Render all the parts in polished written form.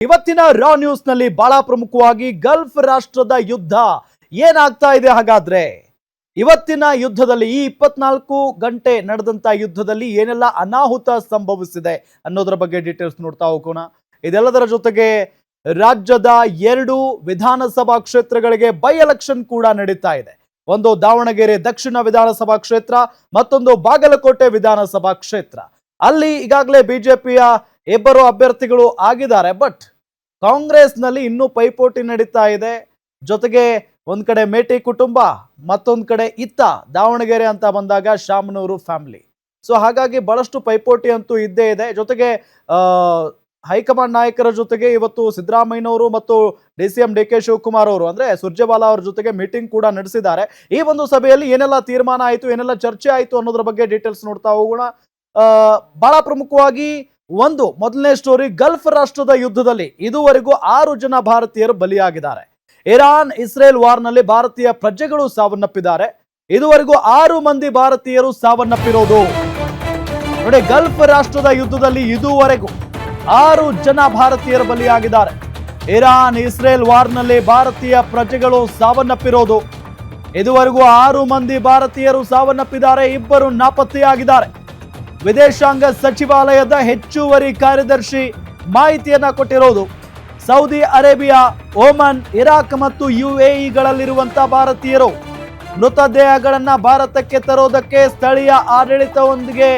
ಇವತ್ತಿನ ರಾ ನ್ಯೂಸ್ ನಲ್ಲಿ ಬಹಳ ಪ್ರಮುಖವಾಗಿ ಗಲ್ಫ್ ರಾಷ್ಟ್ರದ ಯುದ್ಧ ಏನಾಗ್ತಾ ಇದೆ. ಹಾಗಾದ್ರೆ ಇವತ್ತಿನ ಯುದ್ಧದಲ್ಲಿ ಈ 24 ಗಂಟೆ ನಡೆದಂತ ಯುದ್ಧದಲ್ಲಿ ಏನೆಲ್ಲ ಅನಾಹುತ ಸಂಭವಿಸಿದೆ ಅನ್ನೋದರ ಬಗ್ಗೆ ಡೀಟೇಲ್ಸ್ ನೋಡ್ತಾ ಹೋಗೋಣ. ಇದೆಲ್ಲದರ ಜೊತೆಗೆ ರಾಜ್ಯದ 2 ವಿಧಾನಸಭಾ ಕ್ಷೇತ್ರಗಳಿಗೆ ಬೈ ಎಲೆಕ್ಷನ್ ಕೂಡ ನಡೀತಾ ಇದೆ. ಒಂದು ದಾವಣಗೆರೆ ದಕ್ಷಿಣ ವಿಧಾನಸಭಾ ಕ್ಷೇತ್ರ, ಮತ್ತೊಂದು ಬಾಗಲಕೋಟೆ ವಿಧಾನಸಭಾ ಕ್ಷೇತ್ರ. ಅಲ್ಲಿ ಈಗಾಗಲೇ ಬಿಜೆಪಿಯ 2 ಅಭ್ಯರ್ಥಿಗಳು ಆಗಿದ್ದಾರೆ. ಬಟ್ ಕಾಂಗ್ರೆಸ್ ನಲ್ಲಿ ಇನ್ನೂ ಪೈಪೋಟಿ ನಡೀತಾ ಇದೆ. ಜೊತೆಗೆ ಒಂದ್ ಕಡೆ ಮೇಟಿ ಕುಟುಂಬ, ಮತ್ತೊಂದ್ ಕಡೆ ಇತ್ತ ದಾವಣಗೆರೆ ಅಂತ ಬಂದಾಗ ಶಾಮನೂರು ಫ್ಯಾಮಿಲಿ. ಸೊ ಹಾಗಾಗಿ ಬಹಳಷ್ಟು ಪೈಪೋಟಿ ಅಂತೂ ಇದ್ದೇ ಇದೆ. ಜೊತೆಗೆ ಹೈಕಮಾಂಡ್ ನಾಯಕರ ಜೊತೆಗೆ ಇವತ್ತು ಸಿದ್ದರಾಮಯ್ಯನವರು ಮತ್ತು DCM DK ಶಿವಕುಮಾರ್ ಅವರು ಅಂದ್ರೆ ಸುರ್ಜೇವಾಲಾ ಅವರ ಜೊತೆಗೆ ಮೀಟಿಂಗ್ ಕೂಡ ನಡೆಸಿದ್ದಾರೆ. ಈ ಒಂದು ಸಭೆಯಲ್ಲಿ ಏನೆಲ್ಲ ತೀರ್ಮಾನ ಆಯಿತು, ಏನೆಲ್ಲ ಚರ್ಚೆ ಆಯಿತು ಅನ್ನೋದ್ರ ಬಗ್ಗೆ ಡೀಟೇಲ್ಸ್ ನೋಡ್ತಾ ಹೋಗೋಣ. ಬಹಳ ಪ್ರಮುಖವಾಗಿ ಮೊದಲನೇ ಸ್ಟೋರಿ, ಗಲ್ಫ್ ರಾಷ್ಟ್ರದ ಯುದ್ಧದಲ್ಲಿ ಇದುವರೆಗೂ 6 ಜನ ಭಾರತೀಯರು ಬಲಿಯಾಗಿದ್ದಾರೆ. ಇರಾನ್ ಇಸ್ರೇಲ್ ವಾರ್ನಲ್ಲಿ ಭಾರತೀಯ ಪ್ರಜೆಗಳು ಸಾವನ್ನಪ್ಪಿದ್ದಾರೆ. ಇದುವರೆಗೂ 6 ಮಂದಿ ಭಾರತೀಯರು ಸಾವನ್ನಪ್ಪಿರೋದು ನೋಡಿ. ಗಲ್ಫ್ ರಾಷ್ಟ್ರದ ಯುದ್ಧದಲ್ಲಿ ಇದುವರೆಗೂ 6 ಜನ ಭಾರತೀಯರು ಬಲಿಯಾಗಿದ್ದಾರೆ. ಇರಾನ್ ಇಸ್ರೇಲ್ ವಾರ್ನಲ್ಲಿ ಭಾರತೀಯ ಪ್ರಜೆಗಳು ಸಾವನ್ನಪ್ಪಿರೋದು. ಇದುವರೆಗೂ 6 ಮಂದಿ ಭಾರತೀಯರು ಸಾವನ್ನಪ್ಪಿದ್ದಾರೆ, 2 ನಾಪತ್ತೆಯಾಗಿದ್ದಾರೆ. ವಿದೇಶಾಂಗ ಸಚಿವಾಲಯದ ಹೆಚ್ಚುವರಿ ಕಾರ್ಯದರ್ಶಿ ಮಾಹಿತಿಯನ್ನ ಕೊಟ್ಟಿರೋದು. ಸೌದಿ ಅರೇಬಿಯಾ, ಓಮನ್, ಇರಾಕ್ ಮತ್ತು UAEಗಳಲ್ಲಿರುವಂತಹ ಭಾರತೀಯರು ಮೃತದೇಹಗಳನ್ನ ಭಾರತಕ್ಕೆ ತರೋದಕ್ಕೆ ಸ್ಥಳೀಯ ಆಡಳಿತದೊಂದಿಗೆ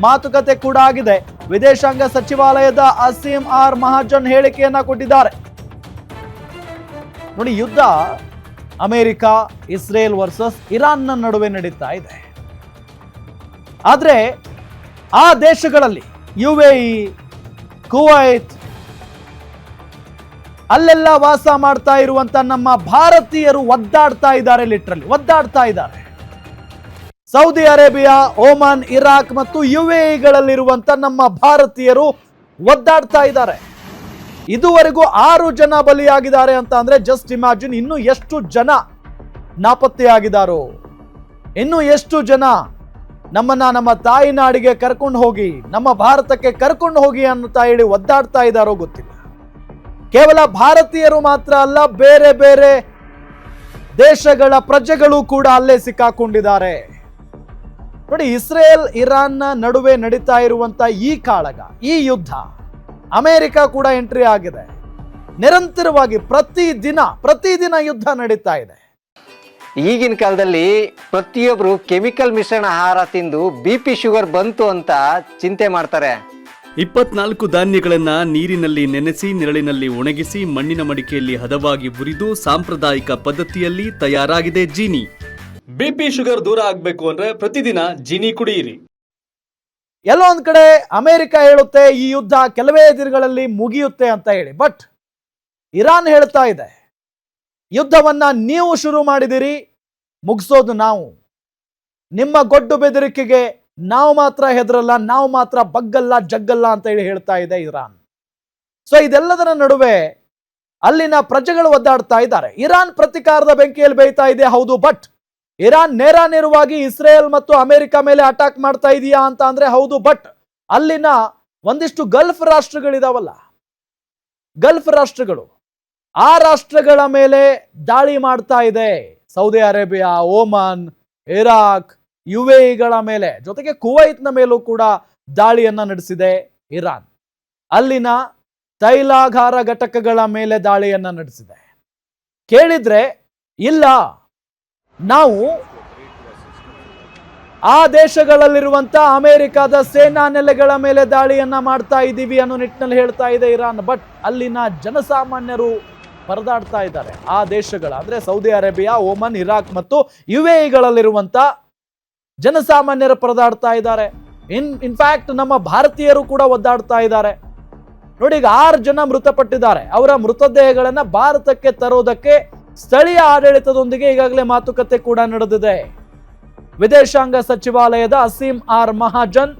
ಮಾತುಕತೆ ಕೂಡ ಆಗಿದೆ. ವಿದೇಶಾಂಗ ಸಚಿವಾಲಯದ ಅಸೀಂ ಆರ್ ಮಹಾಜನ್ ಹೇಳಿಕೆಯನ್ನ ಕೊಟ್ಟಿದ್ದಾರೆ. ನೋಡಿ, ಯುದ್ಧ ಅಮೆರಿಕ ಇಸ್ರೇಲ್ ವರ್ಸಸ್ ಇರಾನ್ನ ನಡುವೆ ನಡೀತಾ ಇದೆ. ಆದ್ರೆ ಆ ದೇಶಗಳಲ್ಲಿ UAE, ಕುವೈತ್ ಅಲ್ಲೆಲ್ಲ ವಾಸ ಮಾಡ್ತಾ ಇರುವಂತ ನಮ್ಮ ಭಾರತೀಯರು ಒದ್ದಾಡ್ತಾ ಇದ್ದಾರೆ, ಲಿಟ್ರಲಿ ಒದ್ದಾಡ್ತಾ ಇದ್ದಾರೆ. ಸೌದಿ ಅರೇಬಿಯಾ, ಓಮನ್, ಇರಾಕ್ ಮತ್ತು UAEಗಳಲ್ಲಿರುವಂತ ನಮ್ಮ ಭಾರತೀಯರು ಒದ್ದಾಡ್ತಾ ಇದ್ದಾರೆ. ಇದುವರೆಗೂ 6 ಜನ ಬಲಿಯಾಗಿದ್ದಾರೆ ಅಂತ ಅಂದ್ರೆ ಜಸ್ಟ್ ಇಮ್ಯಾಜಿನ್, ಇನ್ನು ಎಷ್ಟು ಜನ ನಾಪತ್ತೆಯಾಗಿದ್ದಾರೋ, ಇನ್ನು ಎಷ್ಟು ಜನ ನಮ್ಮನ್ನ ನಮ್ಮ ತಾಯಿ ನಾಡಿಗೆ ಕರ್ಕೊಂಡು ಹೋಗಿ, ನಮ್ಮ ಭಾರತಕ್ಕೆ ಕರ್ಕೊಂಡು ಹೋಗಿ ಅನ್ನುತ್ತಾ ಹೇಳಿ ಒದ್ದಾಡ್ತಾ ಇದ್ದಾರೋ ಗೊತ್ತಿಲ್ಲ. ಕೇವಲ ಭಾರತೀಯರು ಮಾತ್ರ ಅಲ್ಲ, ಬೇರೆ ಬೇರೆ ದೇಶಗಳ ಪ್ರಜೆಗಳು ಕೂಡ ಅಲ್ಲೇ ಸಿಕ್ಕಾಕೊಂಡಿದ್ದಾರೆ. ನೋಡಿ, ಇಸ್ರೇಲ್ ಇರಾನ್ ನಡುವೆ ನಡೀತಾ ಇರುವಂತ ಈ ಕಾಳಗ, ಈ ಯುದ್ಧ, ಅಮೆರಿಕ ಕೂಡ ಎಂಟ್ರಿ ಆಗಿದೆ. ನಿರಂತರವಾಗಿ ಪ್ರತಿದಿನ ಯುದ್ಧ ನಡೀತಾ ಇದೆ. ಈಗಿನ ಕಾಲದಲ್ಲಿ ಪ್ರತಿಯೊಬ್ಬರು ಕೆಮಿಕಲ್ ಮಿಶ್ರಣ ಆಹಾರ ತಿಂದು BP ಶುಗರ್ ಬಂತು ಅಂತ ಚಿಂತೆ ಮಾಡ್ತಾರೆ. 24 ಧಾನ್ಯಗಳನ್ನ ನೀರಿನಲ್ಲಿ ನೆನೆಸಿ, ನೆರಳಿನಲ್ಲಿ ಒಣಗಿಸಿ, ಮಣ್ಣಿನ ಮಡಿಕೆಯಲ್ಲಿ ಹದವಾಗಿ ಹುರಿದು ಸಾಂಪ್ರದಾಯಿಕ ಪದ್ಧತಿಯಲ್ಲಿ ತಯಾರಾಗಿದೆ ಜೀನಿ. BP ಶುಗರ್ ದೂರ ಆಗ್ಬೇಕು ಅಂದ್ರೆ ಪ್ರತಿದಿನ ಜೀನಿ ಕುಡಿಯಿರಿ. ಎಲ್ಲೋ ಒಂದ್ ಕಡೆ ಅಮೆರಿಕ ಹೇಳುತ್ತೆ ಈ ಯುದ್ಧ ಕೆಲವೇ ದಿನಗಳಲ್ಲಿ ಮುಗಿಯುತ್ತೆ ಅಂತ ಹೇಳಿ. ಬಟ್ ಇರಾನ್ ಹೇಳ್ತಾ ಇದೆ, ಯುದ್ಧವನ್ನ ನೀವು ಶುರು ಮಾಡಿದಿರಿ, ಮುಗಿಸೋದು ನಾವು. ನಿಮ್ಮ ಗೊಡ್ಡು ಬೆದರಿಕೆಗೆ ನಾವು ಮಾತ್ರ ಹೆದರಲ್ಲ, ನಾವು ಮಾತ್ರ ಬಗ್ಗಲ್ಲ ಜಗ್ಗಲ್ಲ ಅಂತ ಹೇಳಿ ಹೇಳ್ತಾ ಇದೆ ಇರಾನ್. ಸೊ ಇದೆಲ್ಲದರ ನಡುವೆ ಅಲ್ಲಿನ ಪ್ರಜೆಗಳು ಒದ್ದಾಡ್ತಾ ಇದ್ದಾರೆ. ಇರಾನ್ ಪ್ರತಿಕಾರದ ಬೆಂಕಿಯಲ್ಲಿ ಬೇಯ್ತಾ ಇದೆ, ಹೌದು. ಬಟ್ ಇರಾನ್ ನೇರವಾಗಿ ಇಸ್ರೇಲ್ ಮತ್ತು ಅಮೆರಿಕ ಮೇಲೆ ಅಟ್ಯಾಕ್ ಮಾಡ್ತಾ ಇದೆಯಾ ಅಂತ ಅಂದ್ರೆ ಹೌದು. ಬಟ್ ಅಲ್ಲಿನ ಒಂದಿಷ್ಟು ಗಲ್ಫ್ ರಾಷ್ಟ್ರಗಳಿದಾವಲ್ಲ, ಗಲ್ಫ್ ರಾಷ್ಟ್ರಗಳು, ಆ ರಾಷ್ಟ್ರಗಳ ಮೇಲೆ ದಾಳಿ ಮಾಡ್ತಾ ಇದೆ. ಸೌದಿ ಅರೇಬಿಯಾ, ಓಮನ್, ಇರಾಕ್, UAEಗಳ ಮೇಲೆ, ಜೊತೆಗೆ ಕುವೈತ್ನ ಮೇಲೂ ಕೂಡ ದಾಳಿಯನ್ನ ನಡೆಸಿದೆ ಇರಾನ್. ಅಲ್ಲಿನ ತೈಲಾಗಾರ ಘಟಕಗಳ ಮೇಲೆ ದಾಳಿಯನ್ನ ನಡೆಸಿದೆ. ಕೇಳಿದ್ರೆ ಇಲ್ಲ, ನಾವು ಆ ದೇಶಗಳಲ್ಲಿರುವಂತ ಅಮೆರಿಕದ ಸೇನಾ ನೆಲೆಗಳ ಮೇಲೆ ದಾಳಿಯನ್ನ ಮಾಡ್ತಾ ಇದ್ದೀವಿ ಅನ್ನೋ ನಿಟ್ಟಿನಲ್ಲಿ ಹೇಳ್ತಾ ಇದೆ ಇರಾನ್. ಬಟ್ ಅಲ್ಲಿನ ಜನಸಾಮಾನ್ಯರು ಪರದಾಡ್ತಾ ಇದ್ದಾರೆ. ಆ ದೇಶಗಳ ಅಂದ್ರೆ ಸೌದಿ ಅರೇಬಿಯಾ, ಓಮನ್, ಇರಾಕ್ ಮತ್ತು UAEಗಳಲ್ಲಿರುವಂತ ಜನಸಾಮಾನ್ಯರು ಪರದಾಡ್ತಾ ಇದ್ದಾರೆ. ಇನ್ಫ್ಯಾಕ್ಟ್ ನಮ್ಮ ಭಾರತೀಯರು ಕೂಡ ಒದ್ದಾಡ್ತಾ ಇದ್ದಾರೆ. ನೋಡಿ, ಈಗ 6 ಜನ ಮೃತಪಟ್ಟಿದ್ದಾರೆ. ಅವರ ಮೃತದೇಹಗಳನ್ನ ಭಾರತಕ್ಕೆ ತರೋದಕ್ಕೆ ಸ್ಥಳೀಯ ಆಡಳಿತದೊಂದಿಗೆ ಈಗಾಗಲೇ ಮಾತುಕತೆ ಕೂಡ ನಡೆದಿದೆ. ವಿದೇಶಾಂಗ ಸಚಿವಾಲಯದ ಅಸೀಂ ಆರ್ ಮಹಾಜನ್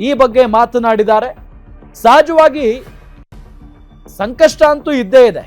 ಈ ಬಗ್ಗೆ ಮಾತನಾಡಿದ್ದಾರೆ. ಸಹಜವಾಗಿ ಸಂಕಷ್ಟ ಅಂತೂ ಇದ್ದೇ ಇದೆ.